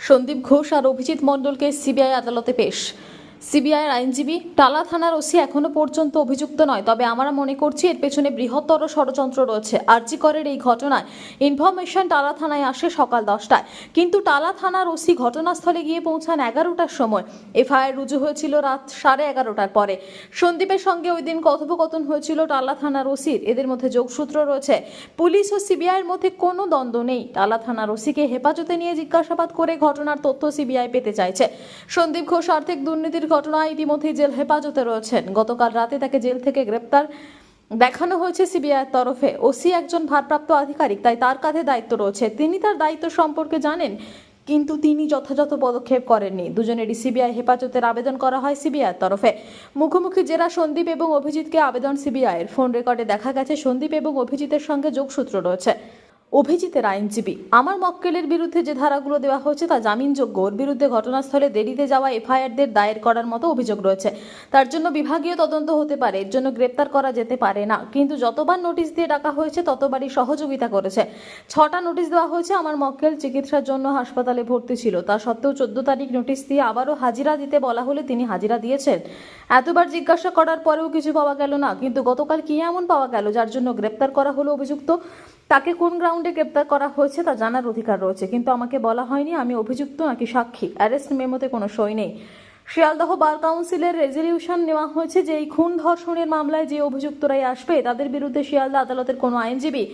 সন্দীপ ঘোষ আর অভিজিৎ মণ্ডলকে সিবিআই আদালতে পেশ। সিবিআইয়ের আইনজীবী, টালা থানার ওসি এখনো পর্যন্ত অভিযুক্ত নয়, তবে আমরা মনে করছি এর পেছনে বৃহত্তর ষড়যন্ত্র রয়েছে। আরজি করের এই ঘটনায় ইনফরমেশন টালা থানায় আসে সকাল 10টায়, কিন্তু টালা থানার ওসি ঘটনাস্থলে গিয়ে পৌঁছান 11টার সময়। এফআইআর রুজু হয়েছিল রাত 11:30টার পরে। সন্দীপের সঙ্গে ওই দিন কথোপকথন হয়েছিল টালা থানার ওসির। এদের মধ্যে যোগসূত্র রয়েছে। পুলিশ ও সিবিআইয়ের মধ্যে কোনো দ্বন্দ্ব নেই। টালা থানার ওসিকে হেফাজতে নিয়ে জিজ্ঞাসাবাদ করে ঘটনার তথ্য সিবিআই পেতে চাইছে। সন্দীপ ঘোষ আর্থিক দুর্নীতির ঘটনায় ইতিমধ্যেই জেল হেফাজতে রয়েছেন। গতকাল রাতে তাকে জেল থেকে গ্রেপ্তার দেখানো হয়েছে সিবিআইয়ের তরফে। ওসি একজন ভারপ্রাপ্ত আধিকারিক, তাই তার কাঁধে দায়িত্ব রয়েছে। তিনি তার দায়িত্ব সম্পর্কে জানেন, কিন্তু তিনি যথাযথ পদক্ষেপ করেননি। দুজনেরই সিবিআই হেফাজতের আবেদন করা হয় সিবিআইয়ের তরফে। মুখোমুখি জেরা সন্দীপ এবং অভিজিৎকে আবেদন সিবিআইয়ের। ফোন রেকর্ডে দেখা গেছে সন্দীপ এবং অভিজিতের সঙ্গে যোগসূত্র রয়েছে। অভিজিতের আইনজীবী, আমার মক্কেলের বিরুদ্ধে যে ধারাগুলো দেওয়া হয়েছে তা জামিনযোগ্য। ওর বিরুদ্ধে ঘটনাস্থলে দেরিতে যাওয়া এফআইআরদের দায়ের করার মতো অভিযোগ রয়েছে। তার জন্য বিভাগীয় তদন্ত হতে পারে, এর জন্য গ্রেপ্তার করা যেতে পারে না। কিন্তু যতবার নোটিশ দিয়ে ডাকা হয়েছে ততবারই সহযোগিতা করেছে। 6টা নোটিশ দেওয়া হয়েছে। আমার মক্কেল চিকিৎসার জন্য হাসপাতালে ভর্তি ছিল, তা সত্ত্বেও 14 তারিখ নোটিশ দিয়ে আবারও হাজিরা দিতে বলা হলে তিনি হাজিরা দিয়েছেন। এতবার জিজ্ঞাসা করার পরেও কিছু পাওয়া গেল না। কিন্তু গতকাল কি এমন পাওয়া গেল যার জন্য গ্রেপ্তার করা হলো অভিযুক্ত? তাকে কোন গ্রাউন্ডে গ্রেপ্তার করা হয়েছে তা জানার অধিকার রয়েছে, কিন্তু আমাকে বলা হয়নি আমি অভিযুক্ত নাকি সাক্ষী। অ্যারেস্ট মেমোতে কোনো সই নেই। শিয়ালদহ বার কাউন্সিলের রেজলিউশন নেওয়া হয়েছে যে এই খুন ধর্ষণের মামলায় যে অভিযুক্তরাই আসবে তাদের বিরুদ্ধে শিয়ালদহ আদালতের কোনো আইনজীবী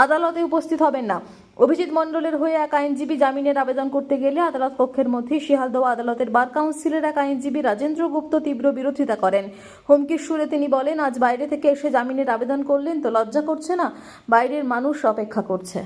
আদালতে উপস্থিত হবেন না। অভিজিৎ মণ্ডলের হয়ে এক আইনজীবী জামিনের আবেদন করতে গেলে আদালত কক্ষের মধ্যেই শিয়ালদহ আদালতের বার কাউন্সিলের এক আইনজীবী রাজেন্দ্র গুপ্ত তীব্র বিরোধিতা করেন। হুমকির সুরে তিনি বলেন, আজ বাইরে থেকে এসে জামিনের আবেদন করলেন তো লজ্জা করছে না? বাইরের মানুষ অপেক্ষা করছে।